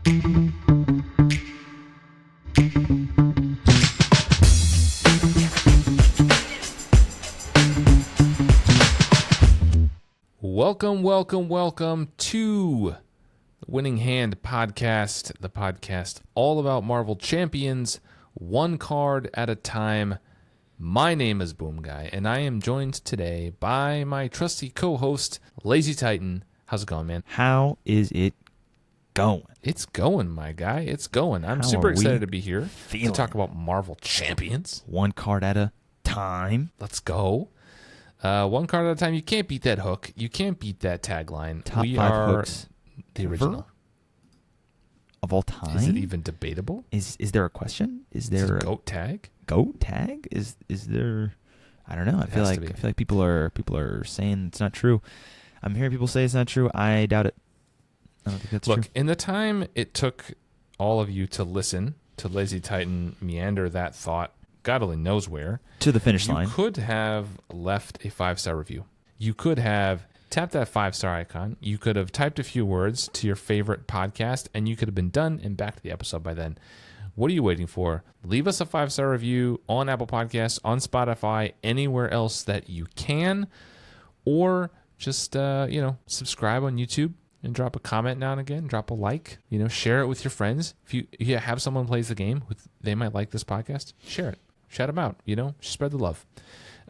Welcome to the Winning Hand Podcast, the podcast all about Marvel Champions, one card at a time. My name is Boomguy, and I am joined today by my trusty co-host, LazyTitan. How's it going, man? How is it going? It's going, my guy. It's going. I'm super excited to be here to talk about Marvel Champions. One card at a time. Let's go. One card at a time. You can't beat that hook. You can't beat that tagline. Top 5 hooks the original of all time. Is it even debatable? Is there a question? Is there a GOAT tag? GOAT tag? Is there? I don't know. I feel like people are saying it's not true. I'm hearing people say it's not true. I doubt it. I don't think that's true. Look, in the time it took all of you to listen to LazyTitan meander that thought, God only knows where, to the finish line. You could have left a 5-star review. You could have tapped that 5-star icon. You could have typed a few words to your favorite podcast, and you could have been done and back to the episode by then. What are you waiting for? Leave us a 5-star review on Apple Podcasts, on Spotify, anywhere else that you can, or just subscribe on YouTube and drop a comment now and again. Drop a like. Share it with your friends. If you have someone who plays the game, they might like this podcast. Share it. Shout them out, spread the love.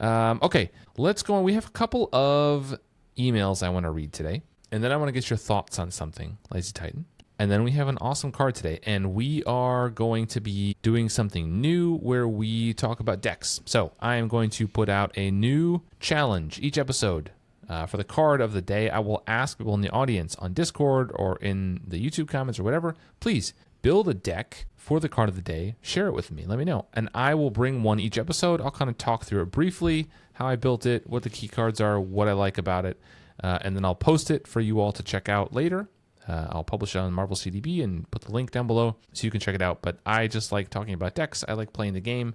Okay, let's go on. We have a couple of emails I want to read today, and then I want to get your thoughts on something, LazyTitan. And then we have an awesome card today, and we are going to be doing something new where we talk about decks. So I am going to put out a new challenge each episode. For the card of the day, I will ask people in the audience on Discord or in the YouTube comments or whatever, please build a deck for the card of the day. Share it with me. Let me know. And I will bring one each episode. I'll kind of talk through it briefly, how I built it, what the key cards are, what I like about it. And then I'll post it for you all to check out later. I'll publish it on Marvel CDB and put the link down below so you can check it out. But I just like talking about decks. I like playing the game.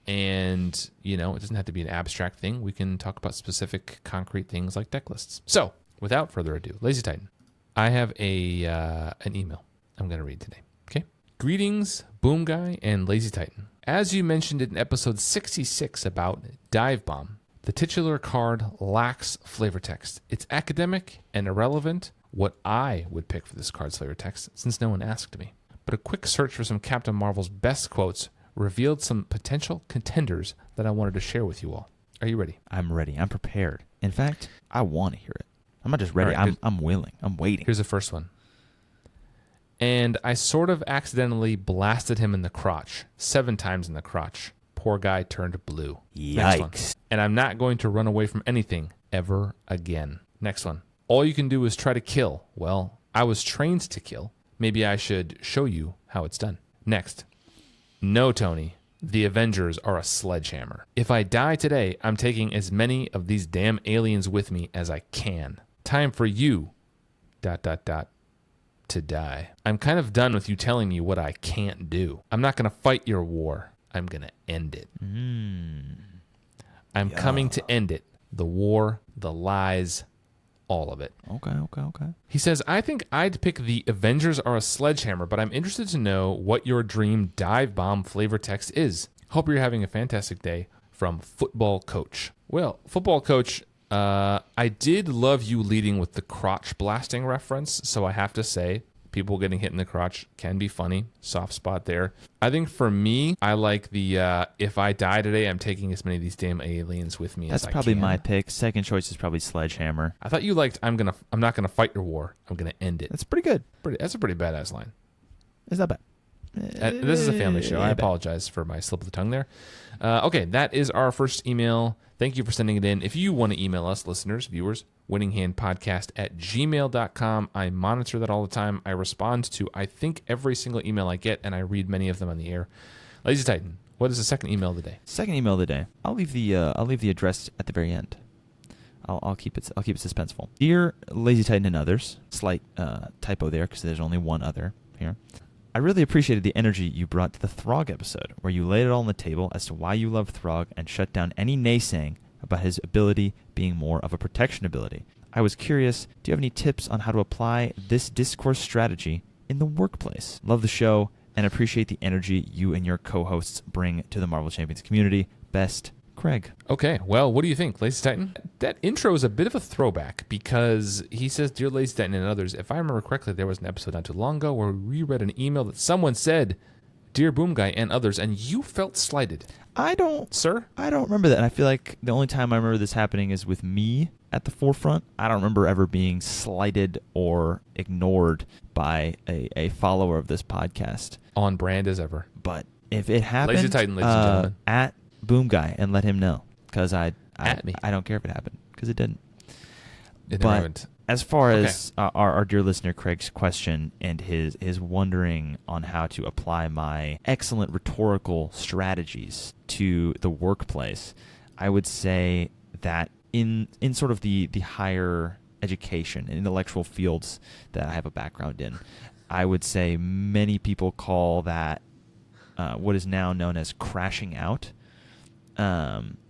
And, it doesn't have to be an abstract thing. We can talk about specific, concrete things like deck lists. So, without further ado, LazyTitan, I have an email I'm going to read today. Okay? Greetings, Boomguy and LazyTitan. As you mentioned in episode 66 about Dive Bomb, the titular card lacks flavor text. It's academic and irrelevant what I would pick for this card's flavor text, since no one asked me. But a quick search for some Captain Marvel's best quotes revealed some potential contenders that I wanted to share with you all. Are you ready? I'm ready. I'm prepared. In fact, I want to hear it. I'm not just ready. Right, I'm willing. I'm waiting. Here's the first one. And I sort of accidentally blasted him in the crotch. 7 times in the crotch. Poor guy turned blue. Yikes. Next one. And I'm not going to run away from anything ever again. Next one. All you can do is try to kill. Well, I was trained to kill. Maybe I should show you how it's done. Next. No, Tony. The Avengers are a sledgehammer. If I die today, I'm taking as many of these damn aliens with me as I can. Time for you, ... to die. I'm kind of done with you telling me what I can't do. I'm not going to fight your war. I'm going to end it. I'm coming to end it. The war, the lies, all of it. Okay. He says, I think I'd pick the Avengers are a sledgehammer, but I'm interested to know what your dream dive bomb flavor text is. Hope you're having a fantastic day. From Football Coach. Well, Football Coach, I did love you leading with the crotch blasting reference, so I have to say, people getting hit in the crotch can be funny. Soft spot there. I think for me, I like the if I die today, I'm taking as many of these damn aliens with me as I can. That's probably my pick. Second choice is probably Sledgehammer. I thought you liked I'm not gonna fight your war. I'm gonna end it. That's pretty good. That's a pretty badass line. It's not bad. This is a family show. I apologize for my slip of the tongue there. Okay, that is our first email. Thank you for sending it in. If you want to email us, listeners, viewers, winninghandpodcast@gmail.com. I monitor that all the time. I respond to, I think, every single email I get, and I read many of them on the air. LazyTitan, what is the second email of the day? Second email of the day. I'll leave the address at the very end. I'll keep it suspenseful. Dear LazyTitan and others, slight typo there because there's only one other here. I really appreciated the energy you brought to the Throg episode, where you laid it all on the table as to why you love Throg and shut down any naysaying about his ability being more of a protection ability. I was curious, do you have any tips on how to apply this discourse strategy in the workplace. Love the show and appreciate the energy you and your co-hosts bring to the Marvel Champions community. Best, Craig. Okay, well, what do you think, Lazy Titan? That intro is a bit of a throwback because he says, Dear Lazy Titan and others, if I remember correctly, there was an episode not too long ago where we read an email that someone said, Dear Boomguy and others, and you felt slighted. I don't remember that. And I feel like the only time I remember this happening is with me at the forefront. I don't remember ever being slighted or ignored by a follower of this podcast. On brand as ever. But if it happened, Lazy Titan, ladies and gentlemen. At Boomguy and let him know, because I don't care if it happened, because it didn't. It never happened. As far as our dear listener Craig's question and his wondering on how to apply my excellent rhetorical strategies to the workplace, I would say that in sort of the higher education and intellectual fields that I have a background in, I would say many people call that what is now known as crashing out,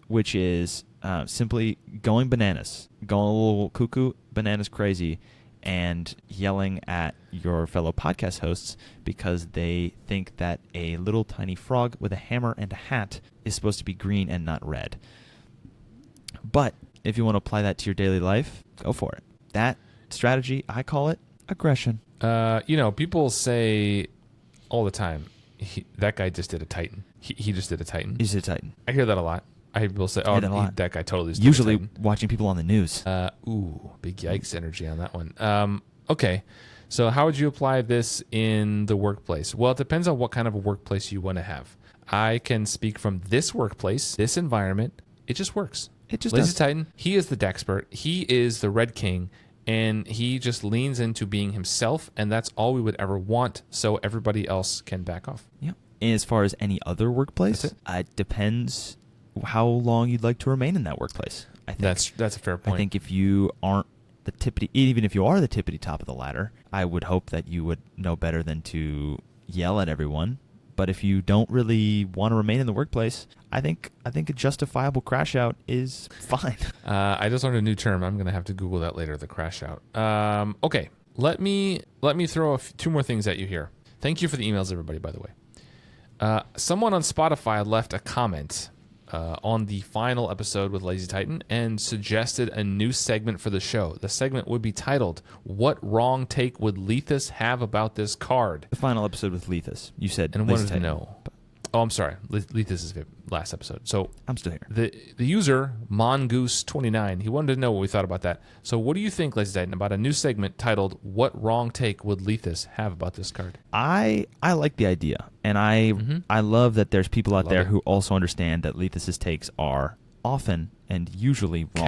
which is simply going bananas, going a little cuckoo, bananas crazy, and yelling at your fellow podcast hosts because they think that a little tiny frog with a hammer and a hat is supposed to be green and not red. But if you want to apply that to your daily life, go for it. That strategy, I call it aggression. People say all the time, that guy just did a Titan. He just did a Titan. He just did a Titan. I hear that a lot. I hear people say, that guy totally just usually did a Titan. Watching people on the news. Big yikes energy on that one. Okay, so how would you apply this in the workplace? Well, it depends on what kind of a workplace you want to have. I can speak from this workplace, this environment. It just works. It just Lazy does. Titan, he is the Dexpert. He is the Red King, and he just leans into being himself, and that's all we would ever want, so everybody else can back off. Yeah. And as far as any other workplace, it depends how long you'd like to remain in that workplace. I think That's a fair point. I think if you aren't even if you are the tippity top of the ladder, I would hope that you would know better than to yell at everyone. But if you don't really want to remain in the workplace, I think a justifiable crash out is fine. I just learned a new term. I'm going to have to Google that later, the crash out. Okay, let me throw two more things at you here. Thank you for the emails, everybody, by the way. Someone on Spotify left a comment on the final episode with Lazy Titan and suggested a new segment for the show. The segment would be titled, What Wrong Take Would Lethus Have About This Card? The final episode with Lethus. You said and Lazy wanted to Titan. know. Oh, I'm sorry. Lethus is the last episode. So I'm still here. The user, Mongoose29, he wanted to know what we thought about that. So what do you think, Lazy Titan, about a new segment titled, What Wrong Take Would Lethus Have About This Card? I like the idea, and I love that there's people out there who also understand that Lethus's takes are often and usually wrong.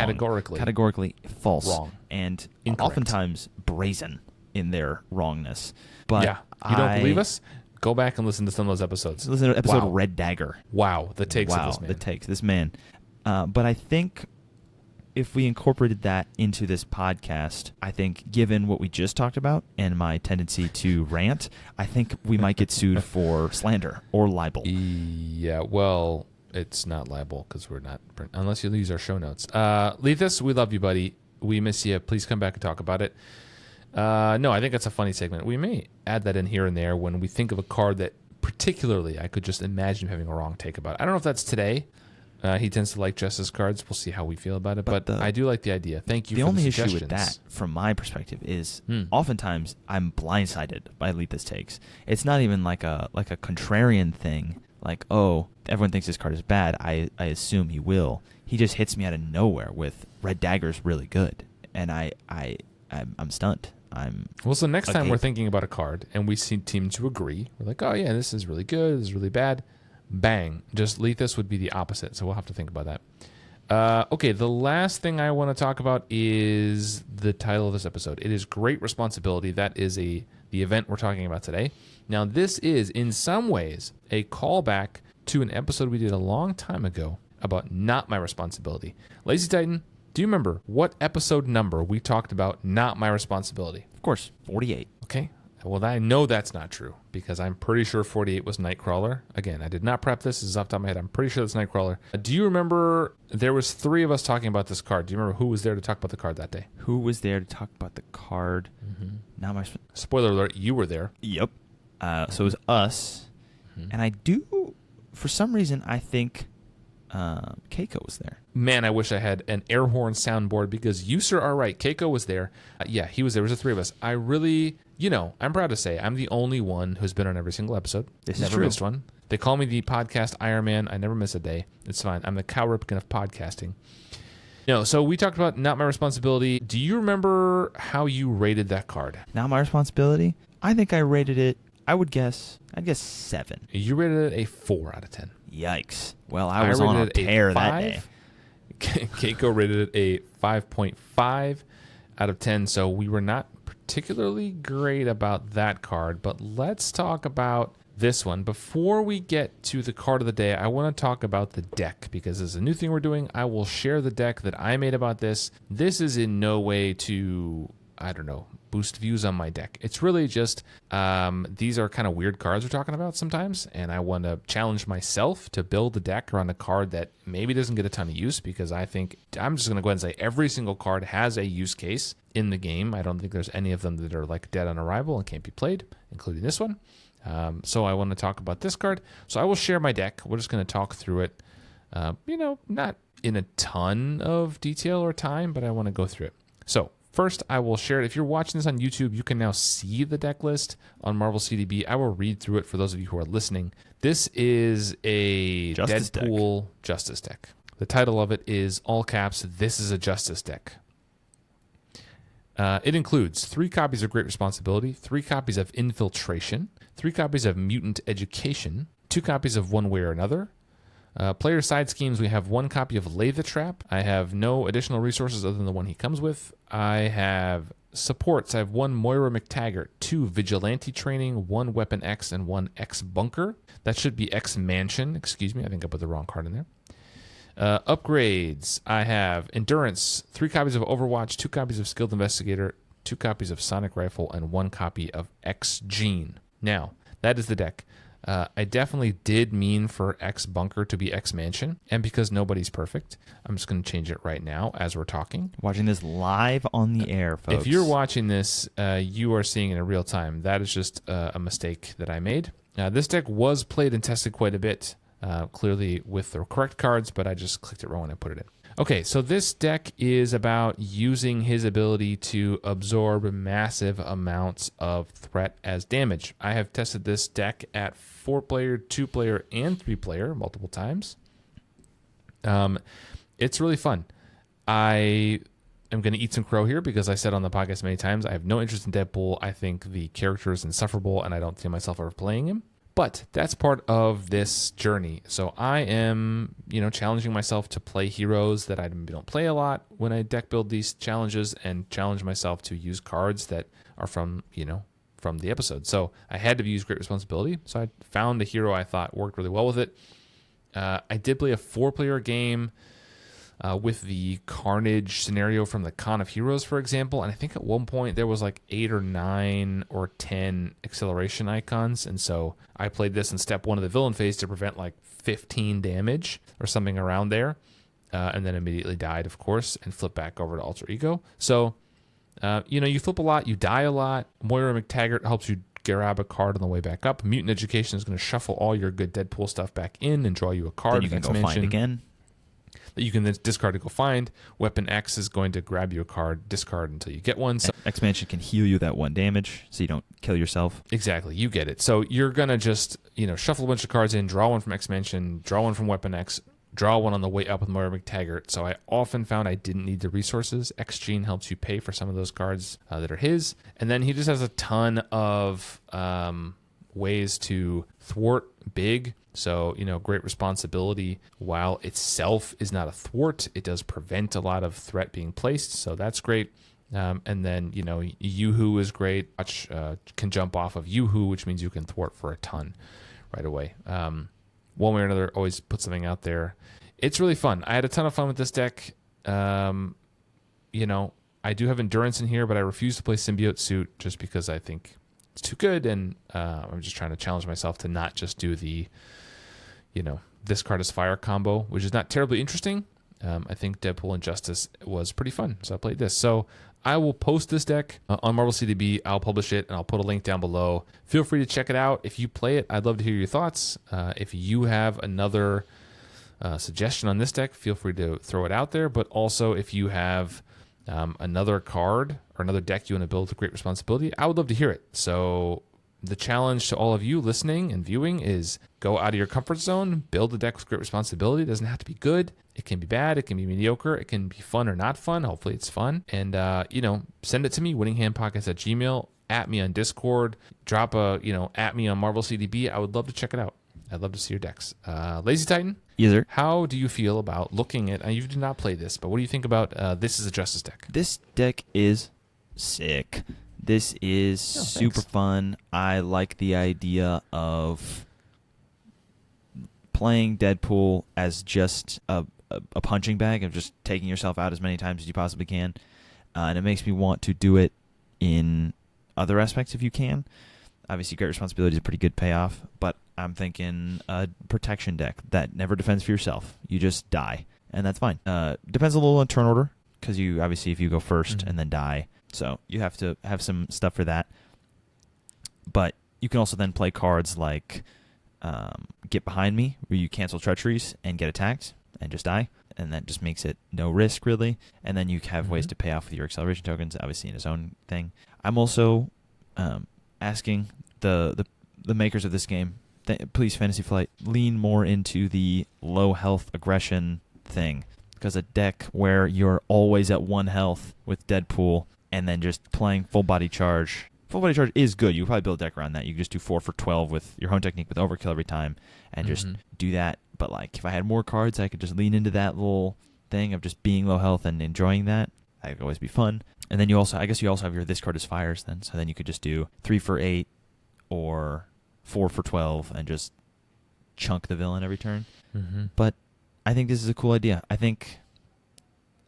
Categorically false. Wrong. And Incorrect. Oftentimes brazen in their wrongness. But yeah. You don't believe us? Go back and listen to some of those episodes. Listen to episode Red Dagger. Wow, the takes of this man. The takes, this man. But I think if we incorporated that into this podcast, I think given what we just talked about and my tendency to rant, I think we might get sued for slander or libel. Yeah, well, it's not libel because we're not, unless you use our show notes. Lethus, we love you, buddy. We miss you. Please come back and talk about it. No, I think that's a funny segment. We may add that in here and there when we think of a card that particularly I could just imagine having a wrong take about. I don't know if that's today. He tends to like Justice cards. We'll see how we feel about it. But I do like the idea. Thank you for the suggestions. The only issue with that, from my perspective, is oftentimes I'm blindsided by Lethus takes. It's not even like a contrarian thing. Like, oh, everyone thinks this card is bad. I assume he will. He just hits me out of nowhere with Red Dagger's really good. And I'm stunned. So next time we're thinking about a card and we seem to agree, we're like, oh yeah, this is really good, this is really bad. Bang. Just Lethus would be the opposite, so we'll have to think about that. Okay, the last thing I want to talk about is the title of this episode. It is Great Responsibility. That is the event we're talking about today. Now, this is, in some ways, a callback to an episode we did a long time ago about Not My Responsibility. Lazy Titan, do you remember what episode number we talked about Not My Responsibility? Of course, 48. Okay. Well, I know that's not true because I'm pretty sure 48 was Nightcrawler. Again, I did not prep this. This is off the top of my head. I'm pretty sure that's Nightcrawler. Do you remember there was 3 of us talking about this card? Do you remember who was there to talk about the card that day? Who was there to talk about the card? Now my Spoiler alert, you were there. Yep. So it was us. And I do, for some reason, I think Keiko was there. Man, I wish I had an air horn soundboard because you, sir, are right. Keiko was there. Yeah, he was there. It was the 3 of us. I really, I'm proud to say I'm the only one who's been on every single episode. This is Never true. missed one. They call me the podcast Iron Man. I never miss a day. It's fine. I'm the Cal Ripken of podcasting. So we talked about Not My Responsibility. Do you remember how you rated that card? Not My Responsibility? I think I rated it, I'd guess 7. You rated it a 4 out of 10. Yikes. Well, I was on a rated it tear that 5. day. Keiko rated it a 5.5 out of 10, so we were not particularly great about that card, but let's talk about this one. Before we get to the card of the day, I want to talk about the deck because this is a new thing we're doing. I will share the deck that I made about this. This is in no way to, boost views on my deck. It's really just these are kind of weird cards we're talking about sometimes, and I want to challenge myself to build a deck around a card that maybe doesn't get a ton of use because I think I'm just going to go ahead and say every single card has a use case in the game. I don't think there's any of them that are like dead on arrival and can't be played, including this one. So I want to talk about this card. So I will share my deck. We're just going to talk through it, not in a ton of detail or time, but I want to go through it. So first, I will share it. If you're watching this on YouTube, you can now see the deck list on Marvel CDB. I will read through it for those of you who are listening. This is a Deadpool Justice deck. The title of it is, all caps, "This is a Justice deck." It includes 3 copies of Great Responsibility, 3 copies of Infiltration, 3 copies of Mutant Education, 2 copies of One Way or Another. Player side schemes, we have 1 copy of Lay the Trap. I have no additional resources other than the one he comes with. I have supports. I have 1 Moira McTaggart, 2 Vigilante Training, 1 Weapon X, and 1 X Bunker. That should be X Mansion. Excuse me, I think I put the wrong card in there. Upgrades. I have Endurance, 3 copies of Overwatch, 2 copies of Skilled Investigator, 2 copies of Sonic Rifle, and 1 copy of X Gene. Now, that is the deck. I definitely did mean for X Bunker to be X Mansion, and because nobody's perfect, I'm just going to change it right now as we're talking. Watching this live on the air, folks. If you're watching this, you are seeing it in real time. That is just a mistake that I made. This deck was played and tested quite a bit, clearly with the correct cards, but I just clicked it wrong when I put it in. Okay, so this deck is about using his ability to absorb massive amounts of threat as damage. I have tested this deck at 4-player, 2-player, and 3-player multiple times. It's really fun. I am going to eat some crow here because I said on the podcast many times I have no interest in Deadpool. I think the character is insufferable, and I don't see myself ever playing him. But that's part of this journey. So I am, challenging myself to play heroes that I don't play a lot when I deck build these challenges, and challenge myself to use cards that are from the episode. So I had to use Great Responsibility. So I found a hero I thought worked really well with it. I did play a 4-player game with the Carnage scenario from the Con of Heroes, for example. And I think at one point there was like 8 or 9 or 10 acceleration icons. And so I played this in step 1 of the villain phase to prevent like 15 damage or something around there. And then immediately died, of course, and flipped back over to Alter Ego. So, you flip a lot, you die a lot. Moira McTaggart helps you grab a card on the way back up. Mutant Education is going to shuffle all your good Deadpool stuff back in and draw you a card. Then you can go find again. That you can then discard to go find. Weapon X is going to grab you a card, discard until you get one. So X-Mansion can heal you that 1 damage, so you don't kill yourself. Exactly, you get it. So you're going to just, shuffle a bunch of cards in, draw one from X-Mansion, draw one from Weapon X, draw one on the way up with Moira McTaggart. So I often found I didn't need the resources. X-Gene helps you pay for some of those cards that are his. And then he just has a ton of ways to thwart big. So, Great Responsibility, while itself is not a thwart, it does prevent a lot of threat being placed. So that's great. And then, Yoo-Hoo is great. Watch can jump off of Yoo-Hoo, which means you can thwart for a ton right away. One way or another, always put something out there. It's really fun. I had a ton of fun with this deck. I do have Endurance in here, but I refuse to play Symbiote Suit just because I think it's too good, and I'm just trying to challenge myself to not just do the, this card is fire combo, which is not terribly interesting. I think Deadpool and Justice was pretty fun, so I played this. So I will post this deck on Marvel CDB. I'll publish it, and I'll put a link down below. Feel free to check it out. If you play it, I'd love to hear your thoughts. If you have another suggestion on this deck, feel free to throw it out there. But also, if you have another card or another deck you want to build with great responsibility, I would love to hear it. So the challenge to all of you listening and viewing is go out of your comfort zone, build a deck with great responsibility. It doesn't have to be good. It can be bad. It can be mediocre. It can be fun or not fun. Hopefully it's fun. And, send it to me, winninghandpodcast@gmail.com, at me on Discord, drop at me on Marvel CDB. I would love to check it out. I'd love to see your decks. LazyTitan, Either. how do you feel about looking at, you did not play this, but what do you think about this is a Justice deck? This deck is sick. This is super fun. I like the idea of playing Deadpool as just a punching bag, of just taking yourself out as many times as you possibly can. And it makes me want to do it in other aspects if you can. Obviously, great responsibility is a pretty good payoff, but I'm thinking a protection deck that never defends for yourself. You just die, and that's fine. Depends a little on turn order, because you obviously, if you go first and then die, so you have to have some stuff for that. But you can also then play cards like Get Behind Me, where you cancel treacheries and get attacked and just die, and that just makes it no risk, really. And then you have ways to pay off with your acceleration tokens, obviously in its own thing. I'm also asking the makers of this game, please, Fantasy Flight, lean more into the low health aggression thing, because a deck where you're always at 1 health with Deadpool and then just playing full body charge. Full body charge is good. You can probably build a deck around that. You can just do 4 for 12 with your home technique with overkill every time and just do that. But like, if I had more cards, I could just lean into that little thing of just being low health and enjoying that. That would always be fun. And then you also have your this card is fires then. So then you could just do 3 for 8 or 4 for 12 and just chunk the villain every turn. But I think this is a cool idea. I think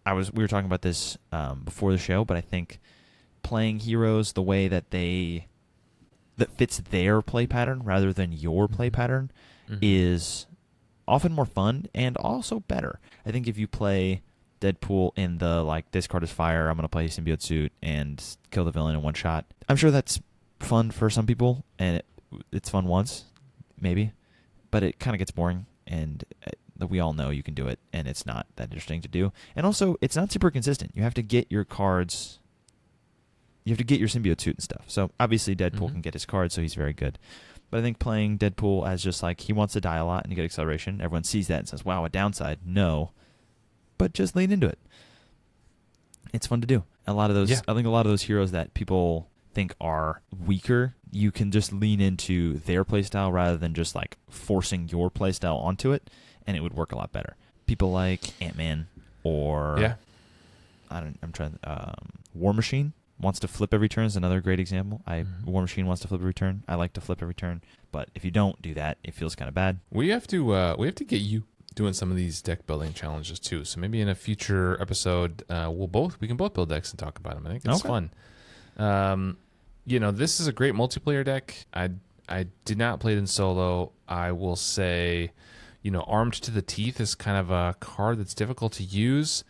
we were talking about this before the show, but I think playing heroes the way that fits their play pattern rather than your play pattern is often more fun and also better. I think if you play Deadpool in the, like, this card is fire, I'm going to play Symbiote Suit and kill the villain in one shot, I'm sure that's fun for some people, and it's fun once, maybe, but it kind of gets boring, and we all know you can do it, and it's not that interesting to do. And also, it's not super consistent. You have to get your cards, you have to get your Symbiote Suit and stuff. So obviously Deadpool can get his cards, so he's very good. But I think playing Deadpool as just like, he wants to die a lot and you get acceleration, everyone sees that and says, wow, a downside. No. But just lean into it. It's fun to do. I think a lot of those heroes that people think are weaker, you can just lean into their playstyle rather than just like forcing your playstyle onto it, and it would work a lot better. People like Ant-Man or War Machine wants to flip every turn is another great example. War Machine wants to flip every turn. I like to flip every turn, but if you don't do that, it feels kind of bad. We have to get you doing some of these deck building challenges too. So maybe in a future episode, we can both build decks and talk about them. I think it's fun. This is a great multiplayer deck. I did not play it in solo. I will say, Armed to the Teeth is kind of a card that's difficult to use.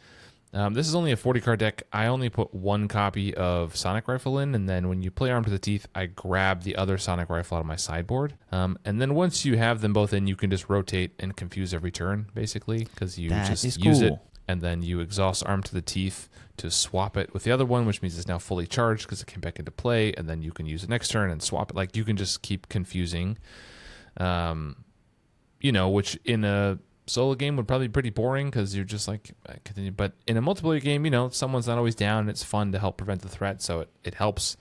This is only a 40-card deck. I only put 1 copy of Sonic Rifle in, and then when you play Armed to the Teeth, I grab the other Sonic Rifle out of my sideboard. And then once you have them both in, you can just rotate and confuse every turn, basically, because you use it, and then you exhaust Armed to the Teeth to swap it with the other one, which means it's now fully charged because it came back into play, and then you can use it next turn and swap it. Like, you can just keep confusing, which in a solo game would probably be pretty boring because you're just like continue. But in a multiplayer game, someone's not always down, and it's fun to help prevent the threat, so it helps.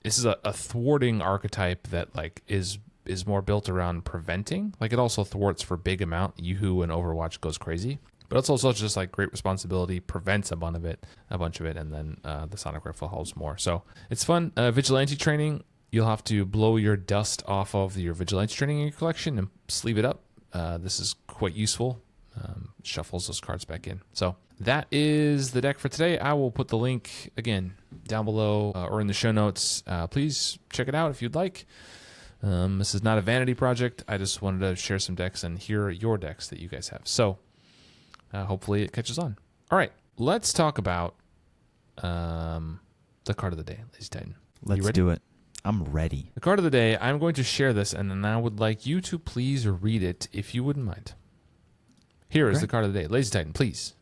This is a thwarting archetype that like is more built around preventing. Like, it also thwarts for big amount. Yoo-hoo and Overwatch goes crazy, but it's also just like great responsibility, prevents a bunch of it, and then the Sonic Rifle helps more. So it's fun. Vigilante training, you'll have to blow your dust off of your Vigilante training in your collection and sleeve it up. This is quite useful. Shuffles those cards back in. So that is the deck for today. I will put the link again down below or in the show notes. Please check it out if you'd like. This is not a vanity project. I just wanted to share some decks and hear your decks that you guys have. So hopefully it catches on. All right, let's talk about the card of the day, LazyTitan. Let's do it. I'm ready. The card of the day, I'm going to share this, and then I would like you to please read it if you wouldn't mind. Here is the card of the day. LazyTitan, please,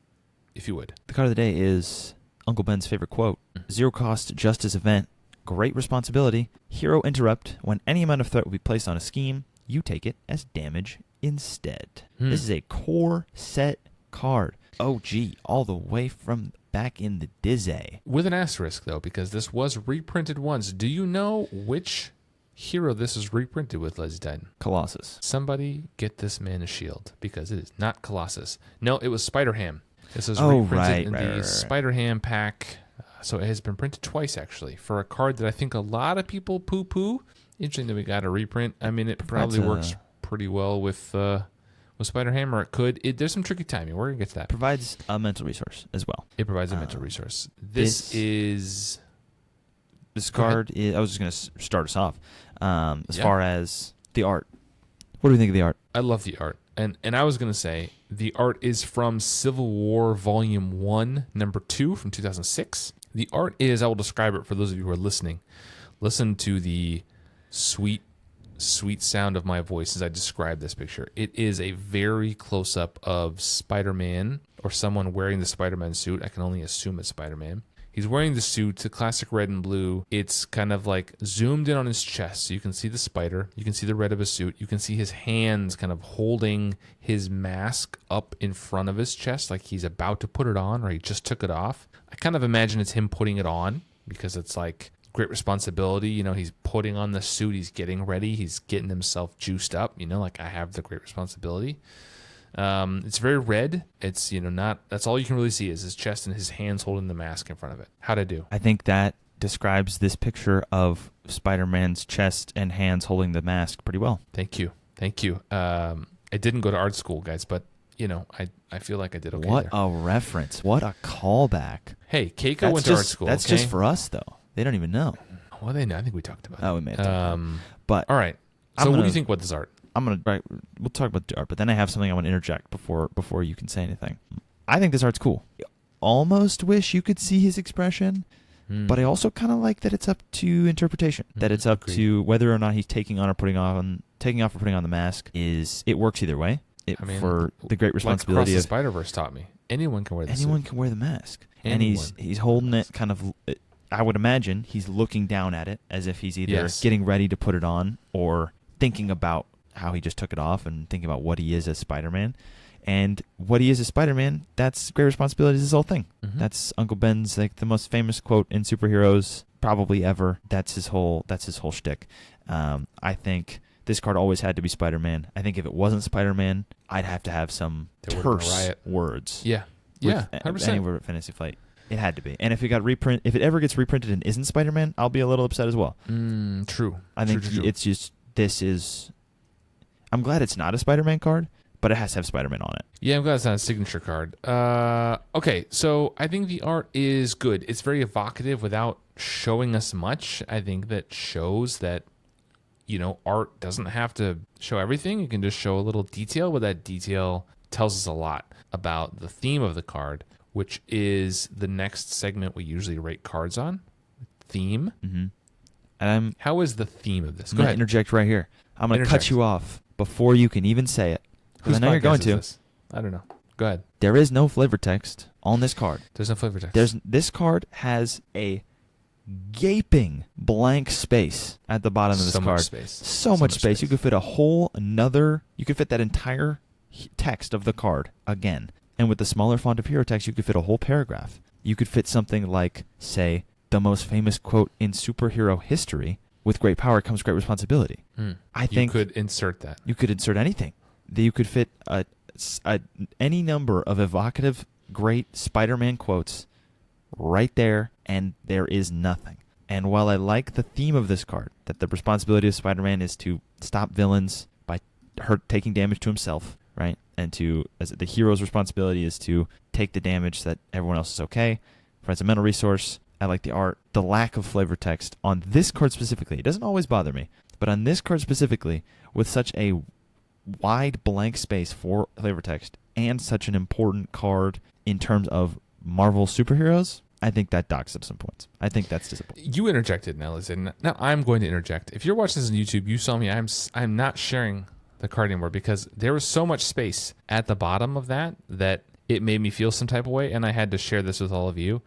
if you would. The card of the day is Uncle Ben's favorite quote. Zero cost justice event. Great responsibility. Hero interrupt. When any amount of threat will be placed on a scheme, you take it as damage instead. This is a core set card. OG, all the way from back in the Dizzy. With an asterisk, though, because this was reprinted once. Do you know which hero this is reprinted with, LazyTitan? Colossus. Somebody get this man a shield, because it is not Colossus. No, it was Spider-Ham. This is Oh, reprinted right, in right. the Spider-Ham pack. So it has been printed twice, actually, for a card that I think a lot of people poo-poo. Interesting that we got a reprint. I mean, it probably works pretty well with Spider-Ham, or it could. There's some tricky timing. We're going to get to that. Provides a mental resource as well. It provides a mental resource. This card is, I was just going to start us off. As far as the art, what do you think of the art? I love the art. And I was going to say, the art is from Civil War Volume 1, Number 2 from 2006. The art is, I will describe it for those of you who are listening. Listen to the sweet sound of my voice as I describe this picture. It is a very close-up of Spider-Man, or someone wearing the Spider-Man suit. I can only assume it's Spider-Man. He's wearing the suit, the classic red and blue. It's kind of like zoomed in on his chest, so you can see the spider. You can see the red of his suit. You can see his hands kind of holding his mask up in front of his chest, like he's about to put it on, or he just took it off. I kind of imagine it's him putting it on, because it's like great responsibility. You know, he's putting on the suit. He's getting ready. He's getting himself juiced up. You know, like, I have the great responsibility. It's very red. It's, not, that's all you can really see is his chest and his hands holding the mask in front of it. How'd I do? I think that describes this picture of Spider-Man's chest and hands holding the mask pretty well. Thank you. I didn't go to art school, guys, but, I feel like I did okay. What there. a reference. What a callback. Hey, Keiko went to art school. That's okay? just for us, though. They don't even know. Well, they know. I think we talked about it. Oh, we may have talked about it. But all right. So what do you think about this art? We'll talk about the art, but then I have something I want to interject before you can say anything. I think this art's cool. I almost wish you could see his expression, but I also kind of like that it's up to interpretation. That it's up to whether or not he's taking off or putting on the mask. It works either way. For the great responsibility like of Spider-Verse taught me. Anyone can wear the anyone suit. can wear the mask, Anyone. and he's holding it kind of. I would imagine he's looking down at it as if he's either getting ready to put it on or thinking about how he just took it off and thinking about what he is as Spider-Man. And what he is as Spider-Man, that's great responsibility, is his whole thing. Mm-hmm. That's Uncle Ben's, like, the most famous quote in superheroes probably ever. That's his whole shtick. I think this card always had to be Spider-Man. I think if it wasn't Spider-Man, I'd have to have some terse words. Yeah. Yeah, 100%. Anywhere but Fantasy Flight. It had to be. And if it ever gets reprinted and isn't Spider-Man, I'll be a little upset as well. True. I think it's just, I'm glad it's not a Spider-Man card, but it has to have Spider-Man on it. Yeah, I'm glad it's not a signature card. Okay, so I think the art is good. It's very evocative without showing us much. I think that shows that, art doesn't have to show everything. You can just show a little detail, but that detail tells us a lot about the theme of the card, which is the next segment we usually rate cards on. Theme. Mm-hmm. And how is the theme of this? Go ahead. Interject right here. I'm going to cut you off before you can even say it. Because I know you're going to. I don't know. Go ahead. There is no flavor text on this card. There's no flavor text. This card has a gaping blank space at the bottom of this card. So much space. You could fit you could fit that entire text of the card again. And with the smaller font of hero text, you could fit a whole paragraph. You could fit something like, say, the most famous quote in superhero history, with great power comes great responsibility. I think you could insert that. You could insert anything. You could fit any number of evocative, great Spider-Man quotes right there, and there is nothing. And while I like the theme of this card, that the responsibility of Spider-Man is to stop villains by taking damage to himself, right? and as the hero's responsibility is to take the damage so that everyone else is okay. Provides a mental resource. I like the art. The lack of flavor text on this card specifically, it doesn't always bother me, but on this card specifically, with such a wide blank space for flavor text and such an important card in terms of Marvel superheroes, I think that docks up some points. I think that's disappointing. You interjected, now, Liz, and now I'm going to interject. If you're watching this on YouTube, you saw me. I'm not sharing the card anymore because there was so much space at the bottom of that it made me feel some type of way, and I had to share this with all of you.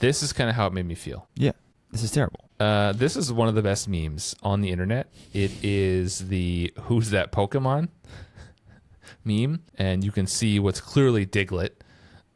This is kind of how it made me feel. Yeah, this is terrible. This is one of the best memes on the internet. It is the "Who's That Pokemon?" meme, and you can see what's clearly Diglett.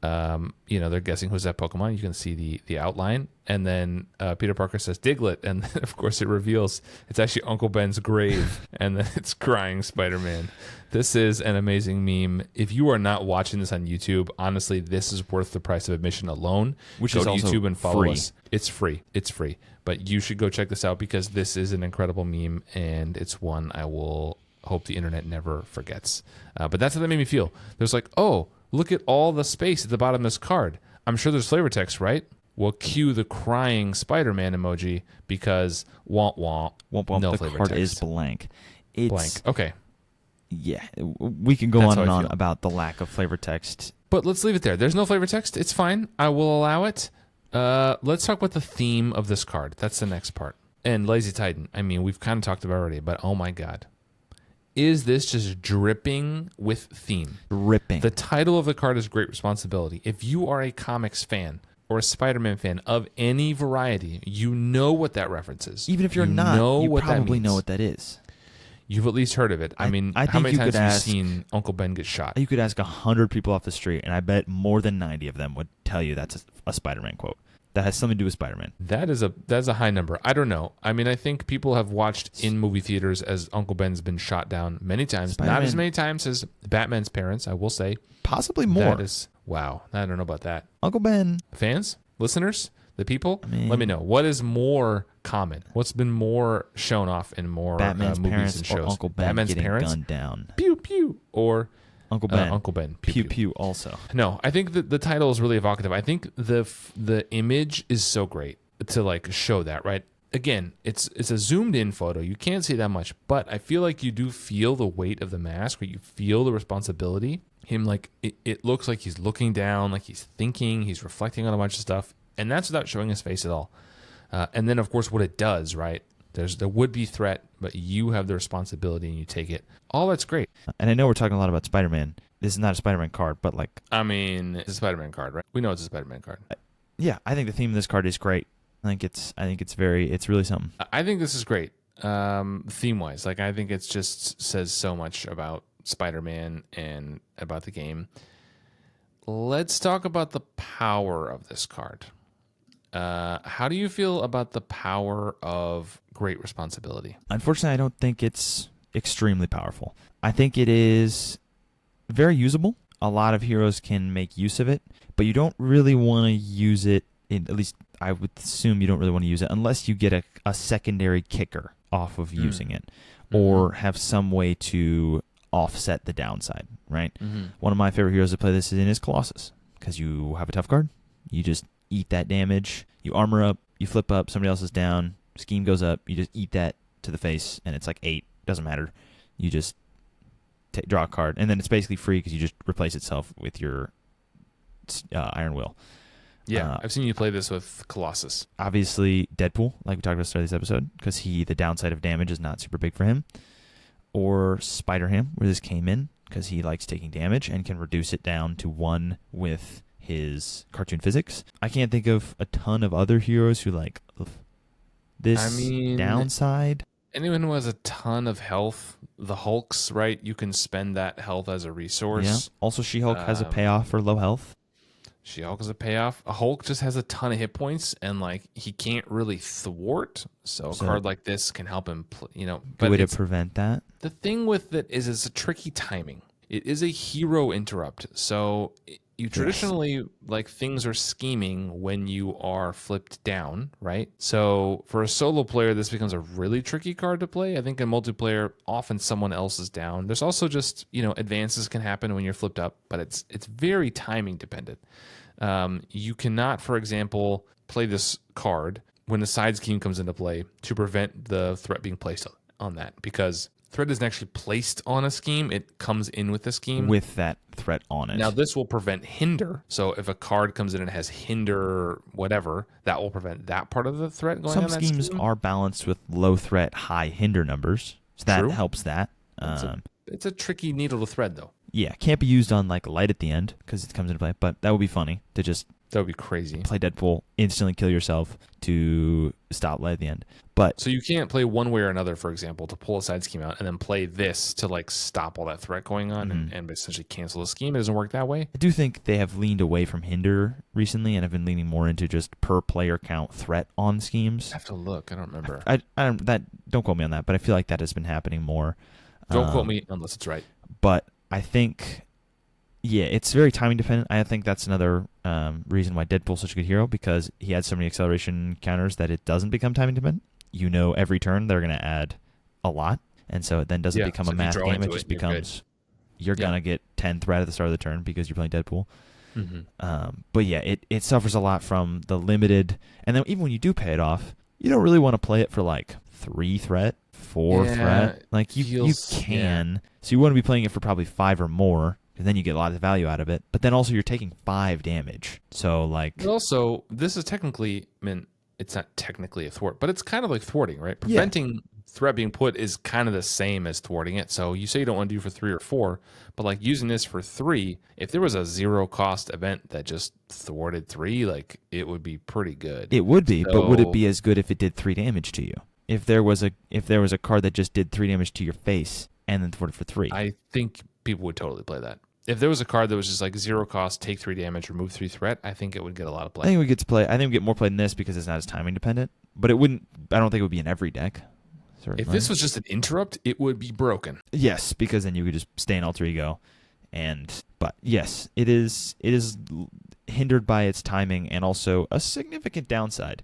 They're guessing who's that Pokemon. You can see the outline, and then Peter Parker says Diglett, and then, of course, it reveals it's actually Uncle Ben's grave, and then it's crying Spider-Man. This is an amazing meme. If you are not watching this on YouTube, honestly, this is worth the price of admission alone. Which go is to also YouTube and follow free. us. It's free. It's free. But you should go check this out because this is an incredible meme, and it's one I will hope the internet never forgets. But that's how that made me feel. There's like, oh, look at all the space at the bottom of this card. I'm sure there's flavor text, right? Well, cue the crying Spider-Man emoji because womp womp. Womp womp. No The flavor card text. is blank. It's Blank. Okay. Yeah, we can go That's on how and I on feel. about the lack of flavor text. But let's leave it there. There's no flavor text. It's fine. I will allow it. Let's talk about the theme of this card. That's the next part. And LazyTitan. I mean, we've kind of talked about it already, but oh my God. Is this just dripping with theme? Ripping. The title of the card is Great Responsibility. If you are a comics fan or a Spider-Man fan of any variety, you know what that reference is. Even if you're You not, know you what that probably means. know what that is. You've at least heard of it. I mean, I how think many you times could have you ask- seen Uncle Ben get shot? You could ask 100 people off the street, and I bet more than 90 of them would tell you that's a Spider-Man quote. That has something to do with Spider-Man. That's a high number. I don't know. I mean, I think people have watched in movie theaters as Uncle Ben's been shot down many times. Spider-Man. Not as many times as Batman's parents, I will say. Possibly more. That is, wow. I don't know about that. Uncle Ben. Fans? Listeners? The people? I mean- Let me know. What is more common? What's been more shown off in more Batman's movies parents and or shows? Uncle Ben Batman's getting parents? gunned down. Pew, pew. Or Uncle Ben. Uncle Ben. Pew, Pew pew. pew also. No, I think that the title is really evocative. I think the image is so great to like show that, right? Again, it's a zoomed in photo. You can't see that much, but I feel like you do feel the weight of the mask, or you feel the responsibility. Him like it looks like he's looking down, like he's thinking, he's reflecting on a bunch of stuff, and that's without showing his face at all. And then of course what it does, right? There's the would-be threat, but you have the responsibility and you take it. All that's great. And I know we're talking a lot about Spider-Man. This is not a Spider-Man card, but like, I mean, it's a Spider-Man card, right? We know it's a Spider-Man card. yeah, I think the theme of this card is great. I think it's really something. I think this is great, theme-wise. Like, I think it just says so much about Spider-Man and about the game. Let's talk about the power of this card. How do you feel about the power of Great Responsibility? Unfortunately, I don't think it's extremely powerful. I think it is very usable. A lot of heroes can make use of it, but you don't really want to use it, at least I would assume you don't really want to use it unless you get a secondary kicker off of using it, or have some way to offset the downside, right? One of my favorite heroes to play this is Colossus, because you have a tough card, you just eat that damage, you armor up, you flip up, somebody else is down, scheme goes up, you just eat that to the face, and it's like 8, doesn't matter. You just draw a card, and then it's basically free because you just replace itself with your Iron Will. Yeah, I've seen you play this with Colossus. Obviously, Deadpool, like we talked about at the start of this episode, because the downside of damage is not super big for him. Or Spider-Ham, where this came in, because he likes taking damage and can reduce it down to 1 with his cartoon physics. I can't think of a ton of other heroes who like this downside. Anyone who has a ton of health, the Hulks, right? You can spend that health as a resource. Yeah. Also, She-Hulk has a payoff for low health. She-Hulk is a payoff. A Hulk just has a ton of hit points, and like he can't really thwart. So a card like this can help him, Good way to prevent that. The thing with it is it's a tricky timing. It is a hero interrupt. So you traditionally like things are scheming when you are flipped down, right? So for a solo player, this becomes a really tricky card to play. I think in multiplayer, often someone else is down. There's also just, advances can happen when you're flipped up, but it's very timing dependent. You cannot, for example, play this card when the side scheme comes into play to prevent the threat being placed on that, because threat isn't actually placed on a scheme. It comes in with the scheme. With that threat on it. Now, this will prevent hinder. So if a card comes in and has hinder whatever, that will prevent that part of the threat going on that scheme. Some schemes are balanced with low threat, high hinder numbers. So that True. helps that. It's a tricky needle to thread, though. Yeah, can't be used on like light at the end because it comes into play. But that would be funny to just That would be crazy. play Deadpool, instantly kill yourself to stop light at the end. But So you can't play one way or another, for example, to pull a side scheme out and then play this to like stop all that threat going on and essentially cancel the scheme. It doesn't work that way. I do think they have leaned away from hinder recently and have been leaning more into just per player count threat on schemes. I have to look. I don't remember. Don't quote me on that, but I feel like that has been happening more. Don't quote me unless it's right. But I think, yeah, it's very timing dependent. I think that's another reason why Deadpool's such a good hero, because he had so many acceleration counters that it doesn't become timing dependent. Every turn they're going to add a lot, and so it then doesn't become a math game. It just becomes you're going to get 10 threat at the start of the turn because you're playing Deadpool. But yeah, it suffers a lot from the limited, and then even when you do pay it off, you don't really want to play it for like 3 threat, 4 threat. Like you can. So you want to be playing it for probably 5 or more, and then you get a lot of value out of it. But then also you're taking 5 damage. So like. But also, this is technically, it's not technically a thwart, but it's kind of like thwarting, right? Preventing threat being put is kind of the same as thwarting it. So you say you don't want to do for 3 or 4, but like using this for 3, if there was a 0 cost event that just thwarted 3, like it would be pretty good. It would be, but would it be as good if it did 3 damage to you? If there was a card that just did 3 damage to your face and then thwarted for 3. I think people would totally play that. If there was a card that was just like 0 cost, take 3 damage, remove 3 threat, I think it would get a lot of play. I think we get more play than this because it's not as timing dependent. But it wouldn't. I don't think it would be in every deck. Certainly. If this was just an interrupt, it would be broken. Yes, because then you could just stay in alter ego, but yes, it is hindered by its timing and also a significant downside,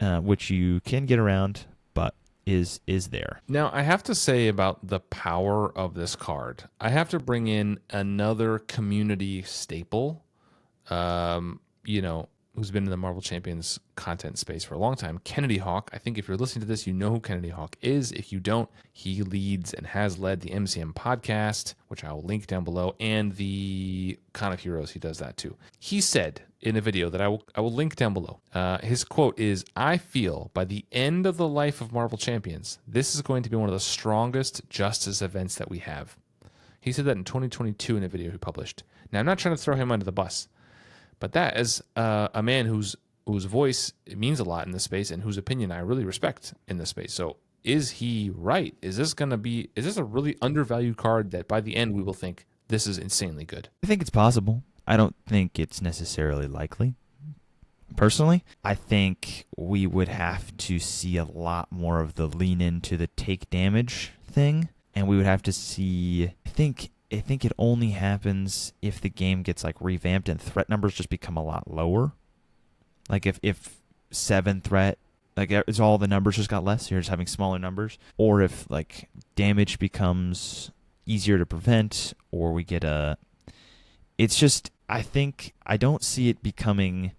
which you can get around, but is there. Now, I have to say about the power of this card, I have to bring in another community staple, who's been in the Marvel Champions content space for a long time, Kennedy Hawk. I think if you're listening to this, you know who Kennedy Hawk is. If you don't, he leads and has led the MCM podcast, which I will link down below, and the Con of Heroes. He does that too. He said in a video that I will link down below. His quote is, "I feel by the end of the life of Marvel Champions, this is going to be one of the strongest Justice events that we have." He said that in 2022 in a video he published. Now, I'm not trying to throw him under the bus, but that is a man whose voice means a lot in this space and whose opinion I really respect in this space. So is he right? Is this a really undervalued card that by the end we will think this is insanely good? I think it's possible. I don't think it's necessarily likely. Personally, I think we would have to see a lot more of the lean into the take damage thing, and we would have to see, I think it only happens if the game gets like revamped and threat numbers just become a lot lower. Like if 7 threat, like it's all the numbers just got less, you're just having smaller numbers, or if like damage becomes easier to prevent, or we get it's just, I don't see it becoming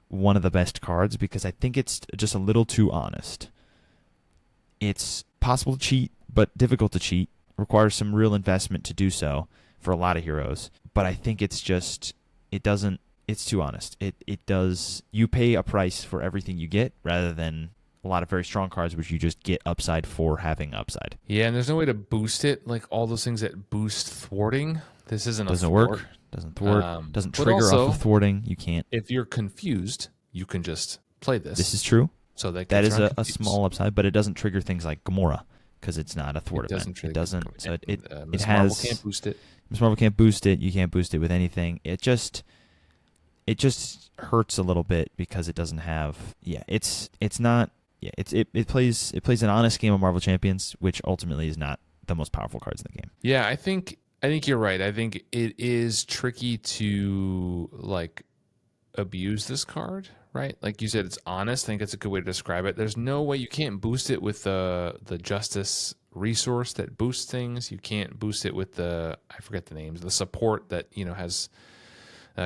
one of the best cards because I think it's just a little too honest. It's possible to cheat, but difficult to cheat. Requires some real investment to do so for a lot of heroes. But I think it's too honest. You pay a price for everything you get rather than a lot of very strong cards which you just get upside for having upside. Yeah, and there's no way to boost it, like all those things that boost thwarting. This isn't doesn't a thwart. work. Doesn't thwart. Doesn't but trigger also, off of thwarting. You can't. If you're confused, you can just play this. This is true. So that is a small upside, but it doesn't trigger things like Gamora because it's not a thwart event. It doesn't. So it Marvel can't boost it. Miss Marvel can't boost it. You can't boost it with anything. It just hurts a little bit because it doesn't have. Yeah, it's not. Yeah, it plays an honest game of Marvel Champions, which ultimately is not the most powerful cards in the game. Yeah, I think I think you're right. I think it is tricky to like abuse this card, right? Like you said, it's honest. I think it's a good way to describe it. There's no way you can't boost it with the justice resource that boosts things. You can't boost it with the, I forget the names, the support that, has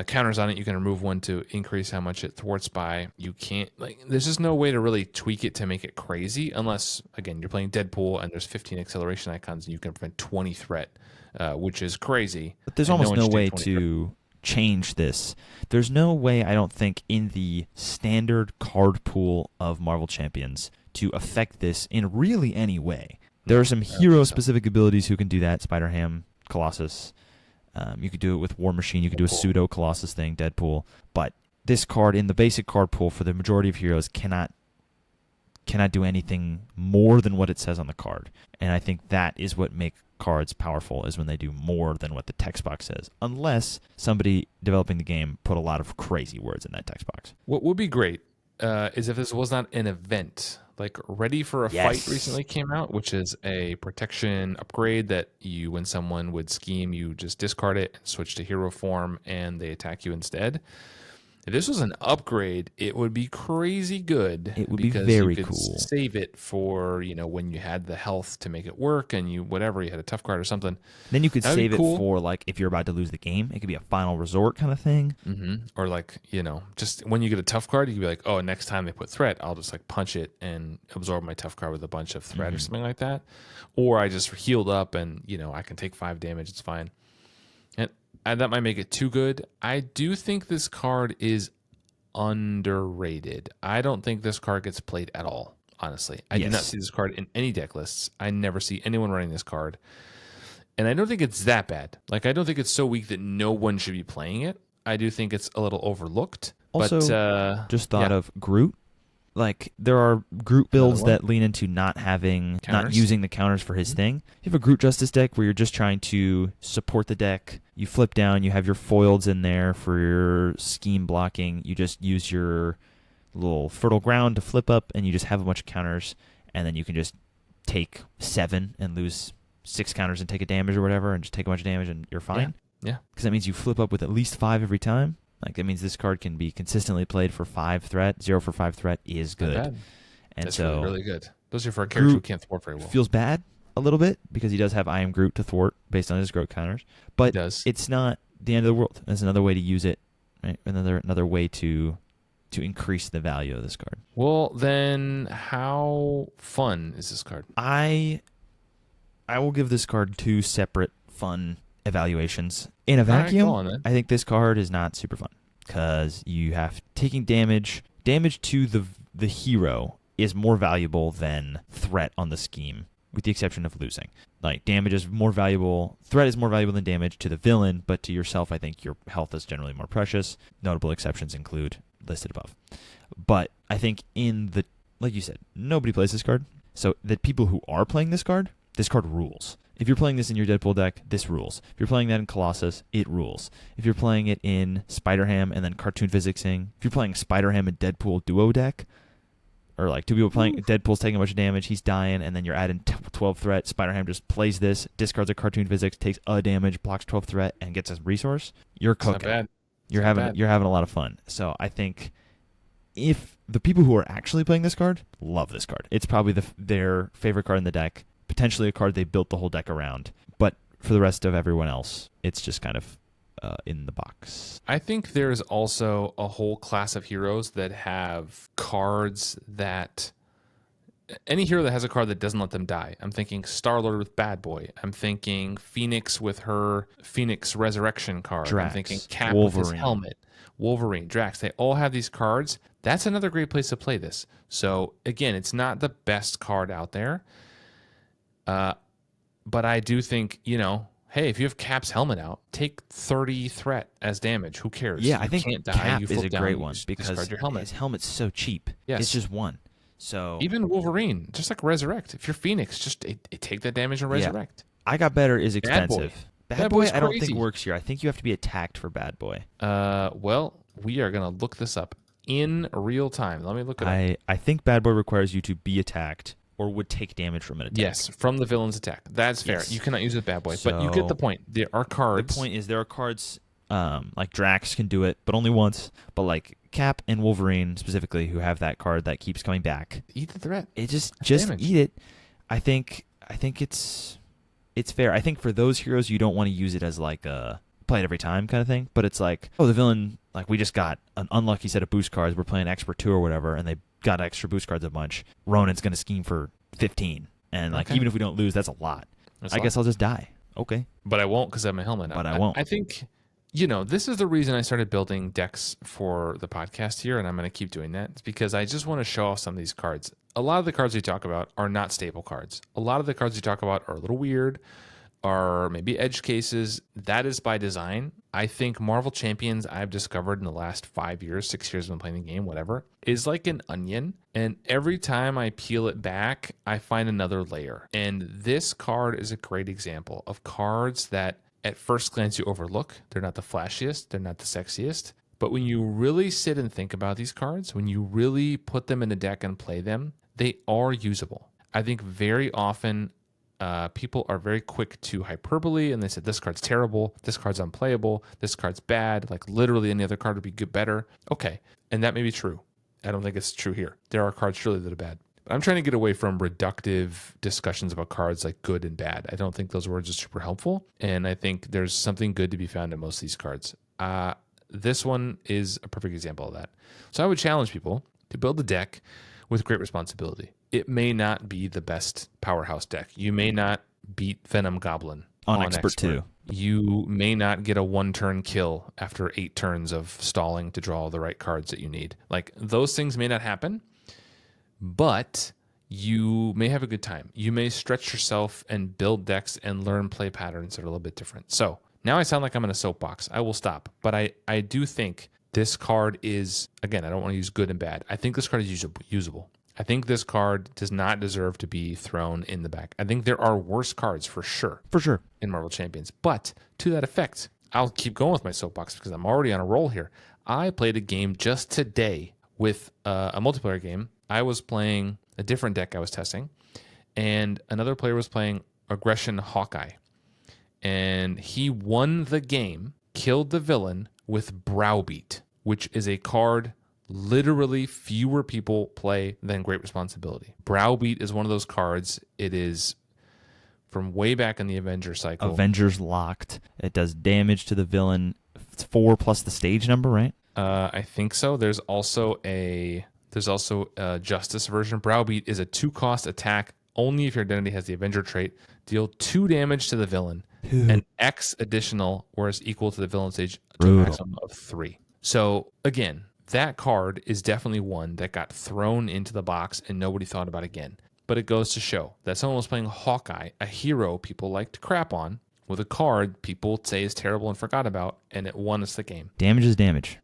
counters on it. You can remove one to increase how much it thwarts by. You can't, like, there's just no way to really tweak it to make it crazy unless, again, you're playing Deadpool and there's 15 acceleration icons and you can prevent 20 threat, which is crazy. But there's And almost one no should take way 20 to change this. There's no way, I don't think, in the standard card pool of Marvel Champions to affect this in really any way. There are some hero-specific abilities who can do that. Spider-Ham, Colossus. You could do it with War Machine. You could do a pseudo Colossus thing, Deadpool. But this card in the basic card pool for the majority of heroes cannot do anything more than what it says on the card. And I think that is what makes cards powerful, is when they do more than what the text box says. Unless somebody developing the game put a lot of crazy words in that text box. What would be great is if this was not an event. Like Ready for a Fight recently came out, which is a protection upgrade that when someone would scheme, you just discard it and switch to hero form and they attack you instead. If this was an upgrade, it would be crazy good. It would be because very you could cool. Save it for, when you had the health to make it work and you had a tough card or something. Then you could That'd be save it cool. for, like, if you're about to lose the game. It could be a final resort kind of thing. Mm-hmm. Or like, just when you get a tough card, you could be like, oh, next time they put threat, I'll just like punch it and absorb my tough card with a bunch of threat or something like that. Or I just healed up and, I can take 5 damage. It's fine. And that might make it too good. I do think this card is underrated. I don't think this card gets played at all, honestly. I do not see this card in any deck lists. I never see anyone running this card. And I don't think it's that bad. Like, I don't think it's so weak that no one should be playing it. I do think it's a little overlooked. Also, but, just thought of Groot. Like, there are Groot builds that lean into not using the counters for his thing. You have a Groot Justice deck where you're just trying to support the deck. You flip down, you have your foils in there for your scheme blocking. You just use your little fertile ground to flip up, and you just have a bunch of counters, and then you can just take 7 and lose 6 counters and take a damage or whatever, and just take a bunch of damage, and you're fine. Yeah. Because that means you flip up with at least 5 every time. Like, that means this card can be consistently played for 5 threat. 0 for 5 threat is good. Not bad. And That's so really good. Those are for a character who can't thwart very well. Feels bad a little bit because he does have I Am Groot to thwart based on his Groot counters. But it's not the end of the world. There's another way to use it, right? Another way to increase the value of this card. Well, then how fun is this card? I will give this card 2 separate fun evaluations. In a vacuum, All right, go on, then. I think this card is not super fun because you have taking damage. Damage to the hero is more valuable than threat on the scheme, with the exception of losing. Like, damage is more valuable, threat is more valuable than damage to the villain, but to yourself, I think your health is generally more precious. Notable exceptions include listed above. But I think like you said, nobody plays this card. So the people who are playing this card rules. If you're playing this in your Deadpool deck, this rules. If you're playing that in Colossus, it rules. If you're playing it in Spider-Ham and then Cartoon Physicsing, if you're playing Spider-Ham and Deadpool duo deck, or like 2 people playing, Deadpool's taking a bunch of damage, he's dying, and then you're adding 12 threat, Spider-Ham just plays this, discards a Cartoon Physics, takes a damage, blocks 12 threat, and gets a resource, you're cooking. It's not bad. You're having a lot of fun. So I think if the people who are actually playing this card love this card, it's probably their favorite card in the deck, potentially a card they built the whole deck around. But for the rest of everyone else, it's just kind of in the box. I think there's also a whole class of heroes that have cards that... Any hero that has a card that doesn't let them die. I'm thinking Star-Lord with Bad Boy. I'm thinking Phoenix with her Phoenix Resurrection card. Drax, I'm thinking Cap Wolverine. with his helmet. Wolverine, Drax. They all have these cards. That's another great place to play this. So, again, it's not the best card out there. But I do think, hey, if you have Cap's helmet out, take 30 threat as damage. Who cares? Yeah, I think can't die. Cap You is flip a down, great you one just because discard your helmet. his helmet's so cheap. Yes. It's just 1. So even Wolverine, just like Resurrect. If you're Phoenix, just take that damage and Resurrect. I Got Better is expensive. Bad Boy I don't crazy. think works here. I think you have to be attacked for Bad Boy. Well, we are going to look this up in real time. Let me look it up. I think Bad Boy requires you to be attacked or would take damage from an attack. Yes, from the villain's attack. That's fair. Yes. You cannot use it bad boy, but you get the point. There are cards. The point is there are cards like Drax can do it, but only once. But like Cap and Wolverine specifically, who have that card that keeps coming back. Eat the threat. It just damage. eat it. I think it's fair. I think for those heroes, you don't want to use it as like a play it every time kind of thing. But it's like, oh, the villain, like we just got an unlucky set of boost cards. We're playing Expert 2 or whatever, and they got extra boost cards a bunch. Ronan's going to scheme for 15. And like even if we don't lose, that's a lot. I guess I'll just die. Okay. But I won't because I have my helmet on. But I won't. I think, this is the reason I started building decks for the podcast here, and I'm going to keep doing that. It's because I just want to show off some of these cards. A lot of the cards we talk about are not staple cards. A lot of the cards we talk about are a little weird, are maybe edge cases. That is by design. I think Marvel Champions, I've discovered in the last 5 years, 6 years I've been playing the game, whatever, is like an onion. And every time I peel it back, I find another layer. And this card is a great example of cards that at first glance you overlook. They're not the flashiest. They're not the sexiest. But when you really sit and think about these cards, when you really put them in a deck and play them, they are usable. I think very often people are very quick to hyperbole, and they said, this card's terrible, this card's unplayable, this card's bad, like literally any other card would be good, better. Okay, and that may be true. I don't think it's true here. There are cards surely that are bad. But I'm trying to get away from reductive discussions about cards like good and bad. I don't think those words are super helpful, and I think there's something good to be found in most of these cards. This one is a perfect example of that. So I would challenge people to build a deck with great responsibility. It may not be the best powerhouse deck. You may not beat Venom Goblin on Expert 2. You may not get a one-turn kill after 8 turns of stalling to draw the right cards that you need. Like, those things may not happen, but you may have a good time. You may stretch yourself and build decks and learn play patterns that are a little bit different. So now I sound like I'm in a soapbox. I will stop. But I do think this card is, again, I don't want to use good and bad. I think this card is usable. I think this card does not deserve to be thrown in the back. I think there are worse cards for sure. For sure. In Marvel Champions. But to that effect, I'll keep going with my soapbox because I'm already on a roll here. I played a game just today with a multiplayer game. I was playing a different deck I was testing, and another player was playing Aggression Hawkeye. And he won the game, killed the villain with Browbeat, which is a card literally fewer people play than Great Responsibility. Browbeat is one of those cards. It is from way back in the Avengers cycle. Avengers locked. It does damage to the villain. It's 4 plus the stage number, right? I think so. There's also a Justice version. Browbeat is a 2-cost attack only if your identity has the Avenger trait. Deal 2 damage to the villain. And X additional, whereas equal to the villain stage, to a maximum of 3. So again, that card is definitely one that got thrown into the box and nobody thought about again. But it goes to show that someone was playing Hawkeye, a hero people like to crap on, with a card people say is terrible and forgot about, and it won us the game. Damage is damage.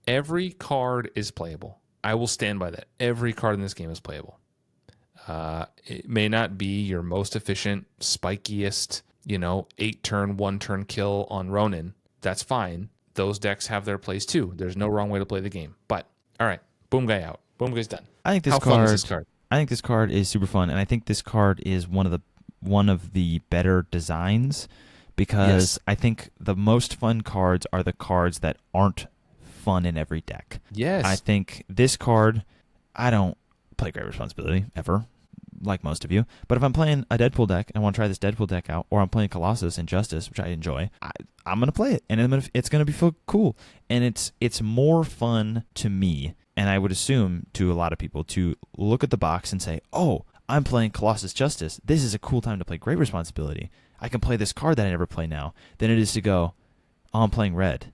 Every card is playable. I will stand by that. Every card in this game is playable. It may not be your most efficient, spikiest, 8-turn, 1-turn kill on Ronin. That's fine. Those decks have their place too. There's no wrong way to play the game. But all right, Boom Guy out. Boom Guy's done. I think How fun is this card? I think this card is super fun, and I think this card is one of the better designs because I think the most fun cards are the cards that aren't fun in every deck. Yes. I think this card, I don't play Great Responsibility ever, like most of you. But if I'm playing a Deadpool deck and I want to try this Deadpool deck out, or I'm playing Colossus and Justice, which I enjoy, I'm going to play it, and it's going to be cool. And it's more fun to me, and I would assume to a lot of people, to look at the box and say, oh, I'm playing Colossus Justice. This is a cool time to play Great Responsibility. I can play this card that I never play now. Than it is to go, oh, I'm playing Red.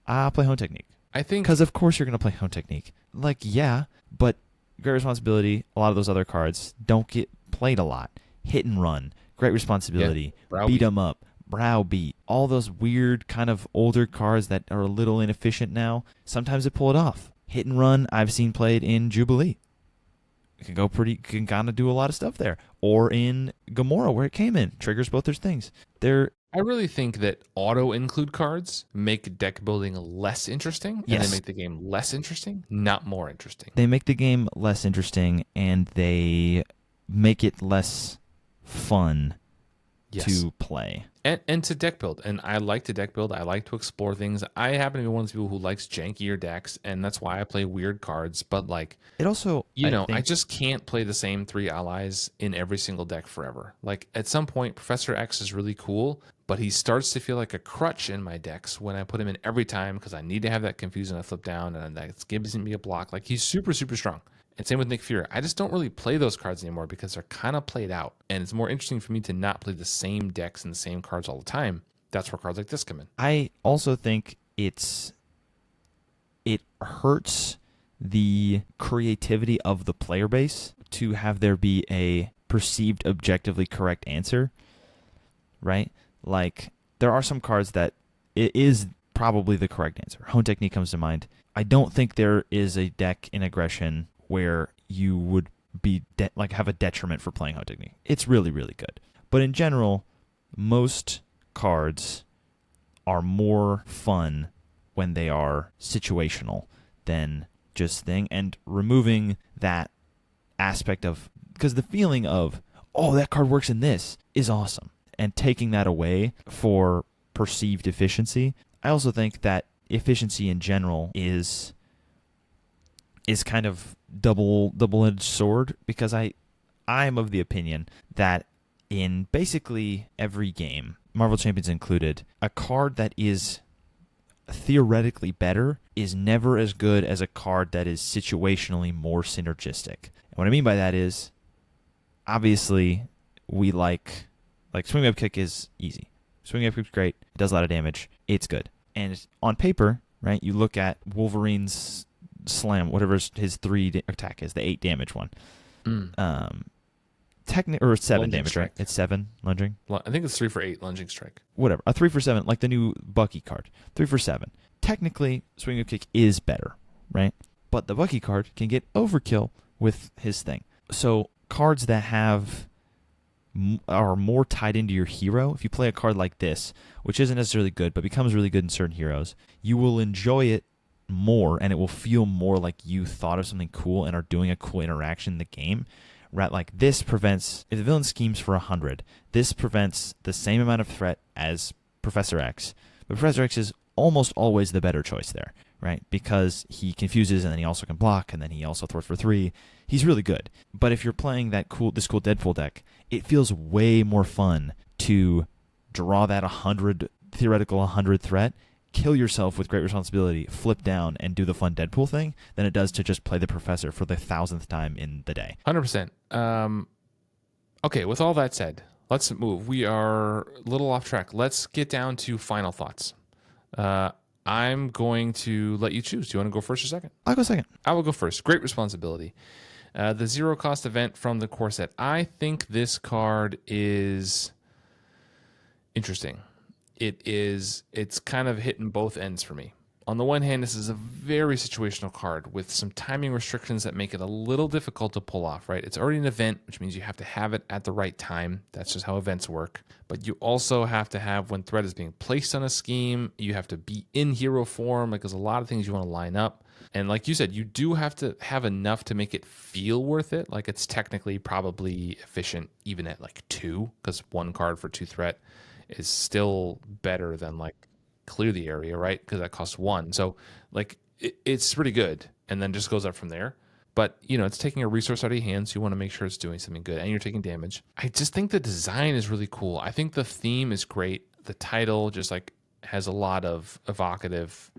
I'll play Hone Technique. I think... Because of course you're going to play Hone Technique. Like, yeah, but Great Responsibility, a lot of those other cards don't get played a lot. Hit and Run, Great Responsibility, Beat 'em Up, Browbeat, all those weird kind of older cards that are a little inefficient now. Sometimes they pull it off. Hit and Run, I've seen played in Jubilee. It can kind of do a lot of stuff there. Or in Gamora, where it came in. Triggers both those things. I I really think that auto-include cards make deck building less interesting, and Yes. they make the game less interesting, not more interesting. They make the game less interesting, and they make it less fun to play. And to deck build. And I like to deck build. I like to explore things. I happen to be one of those people who likes jankier decks, and that's why I play weird cards. But like, It also, I just can't play the same 3 allies in every single deck forever. Like at some point, Professor X is really cool, but he starts to feel like a crutch in my decks when I put him in every time because I need to have that confusion I flip down, and that gives me a block. Like he's super, super strong. And same with Nick Fury. I just don't really play those cards anymore because they're kind of played out. And it's more interesting for me to not play the same decks and the same cards all the time. That's where cards like this come in. I also think it hurts the creativity of the player base to have there be a perceived objectively correct answer, right? Like, there are some cards that it is probably the correct answer. Hone Technique comes to mind. I don't think there is a deck in Aggression where you would be have a detriment for playing Hone Technique. It's really, really good. But in general, most cards are more fun when they are situational than just thing. And removing that aspect of, because the feeling of, oh, that card works in this is awesome. And taking that away for perceived efficiency, I also think that efficiency in general is kind of double-edged sword, because I'm of the opinion that in basically every game, Marvel Champions included, a card that is theoretically better is never as good as a card that is situationally more synergistic. And what I mean by that is, obviously, we like Swing Web Kick is easy. Swing Web Kick's great. It does a lot of damage. It's good. And on paper, right, you look at Wolverine's Slam, whatever his 3 attack is, the 8 damage one. Or 7 Lunging damage, strike. right? It's 7 lunging. I think it's 3 for 8 lunging strike. Whatever. A 3 for 7, like the new Bucky card. 3 for 7. Technically, Swing Web Kick is better, right? But the Bucky card can get overkill with his thing. So cards that are more tied into your hero, if you play a card like this, which isn't necessarily good, but becomes really good in certain heroes, you will enjoy it more, and it will feel more like you thought of something cool and are doing a cool interaction in the game. Right, like this prevents, if the villain schemes for 100, this prevents the same amount of threat as Professor X, but Professor X is almost always the better choice there, right? Because he confuses, and then he also can block, and then he also thwarts for 3. He's really good. But if you're playing this cool Deadpool deck, it feels way more fun to draw that theoretical 100 threat, kill yourself with great responsibility, flip down, and do the fun Deadpool thing than it does to just play the Professor for the 1000th time in the day. 100%. Okay, with all that said, let's move. We are a little off track. Let's get down to final thoughts. I'm going to let you choose. Do you want to go first or second? I'll go second. I will go first. Great responsibility. The zero cost event from the core set. I think this card is interesting. It's kind of hitting both ends for me. On the one hand, this is a very situational card with some timing restrictions that make it a little difficult to pull off, right? It's already an event, which means you have to have it at the right time. That's just how events work. But you also have to have, when threat is being placed on a scheme, you have to be in hero form. Like, there's a lot of things you want to line up. And like you said, you do have to have enough to make it feel worth it. Like, it's technically probably efficient even at like 2, because 1 card for 2 threat is still better than like clear the area, right? Because that costs 1. So like it's pretty good, and then just goes up from there. But it's taking a resource out of your hands. You want to make sure it's doing something good, and you're taking damage. I just think the design is really cool. I think the theme is great. The title just like has a lot of evocative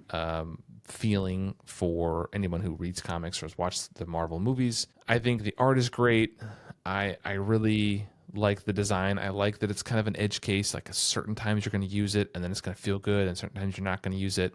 feeling for anyone who reads comics or has watched the Marvel movies. I think the art is great. I really like the design. I like that it's kind of an edge case. Like, at certain times you're going to use it, and then it's going to feel good, and certain times you're not going to use it.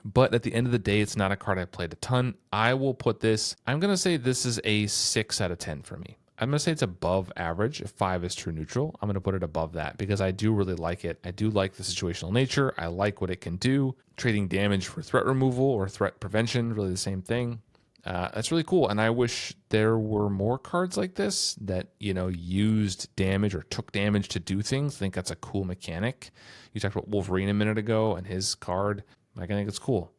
But at the end of the day, it's not a card I've played a ton. I will put this, I'm going to say this is a 6 out of 10 for me. I'm going to say it's above average. If 5 is true neutral, I'm going to put it above that because I do really like it. I do like the situational nature. I like what it can do. Trading damage for threat removal or threat prevention, really the same thing. That's really cool. And I wish there were more cards like this that, used damage or took damage to do things. I think that's a cool mechanic. You talked about Wolverine a minute ago and his card. I think it's cool.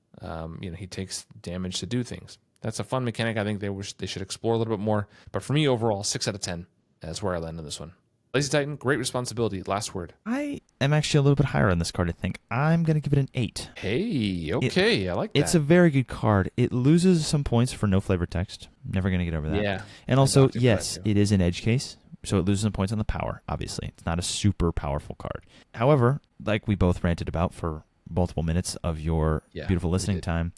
He takes damage to do things. That's a fun mechanic. I think they should explore a little bit more. But for me, overall, 6 out of 10. That's where I land on this one. LazyTitan, great responsibility. Last word. I am actually a little bit higher on this card, I think. I'm going to give it an 8. Hey, okay. I like that. It's a very good card. It loses some points for no flavor text. Never going to get over that. Yeah. And also, yes, it is an edge case, so it loses some points on the power, obviously. It's not a super powerful card. However, like we both ranted about for multiple minutes of your beautiful listening time,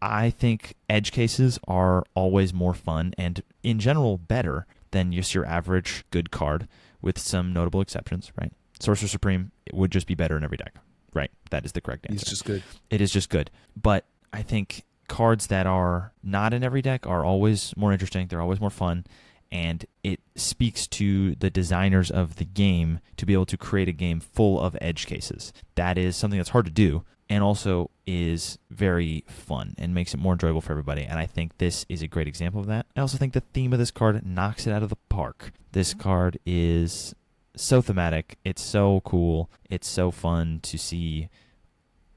I think edge cases are always more fun and, in general, better than just your average good card, with some notable exceptions, right? Sorcerer Supreme would just be better in every deck, right? That is the correct answer. It's just good. It is just good. But I think cards that are not in every deck are always more interesting. They're always more fun. And it speaks to the designers of the game to be able to create a game full of edge cases. That is something that's hard to do and also is very fun and makes it more enjoyable for everybody. And I think this is a great example of that. I also think the theme of this card knocks it out of the park. This card is so thematic. It's so cool. It's so fun to see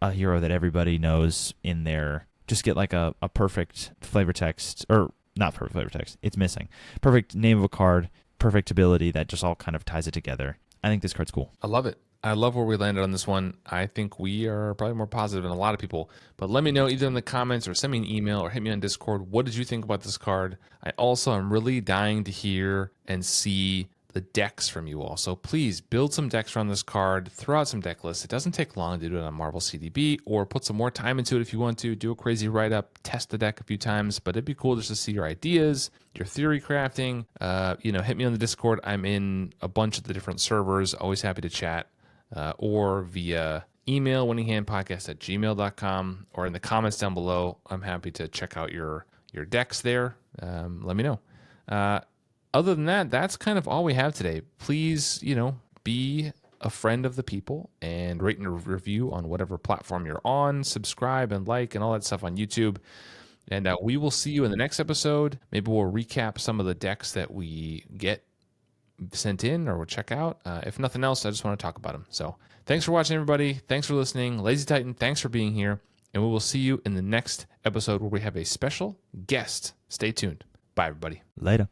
a hero that everybody knows in there just get like a perfect flavor text, or not perfect flavor text. It's missing. Perfect name of a card, perfect ability that just all kind of ties it together. I think this card's cool. I love it. I love where we landed on this one. I think we are probably more positive than a lot of people. But let me know either in the comments or send me an email or hit me on Discord. What did you think about this card? I also am really dying to hear and see the decks from you all. So please build some decks around this card. Throw out some deck lists. It doesn't take long to do it on Marvel CDB, or put some more time into it if you want to. Do a crazy write-up. Test the deck a few times. But it'd be cool just to see your ideas, your theory crafting. Hit me on the Discord. I'm in a bunch of the different servers. Always happy to chat. Or via email, winninghandpodcast@gmail.com, or in the comments down below. I'm happy to check out your decks there. Let me know. Other than that, that's kind of all we have today. Please, be a friend of the people and rate and review on whatever platform you're on. Subscribe and like and all that stuff on YouTube. And we will see you in the next episode. Maybe we'll recap some of the decks that we get sent in or we'll check out. If nothing else, I just want to talk about them. So thanks for watching, everybody. Thanks for listening. LazyTitan, thanks for being here. And we will see you in the next episode where we have a special guest. Stay tuned. Bye, everybody. Later.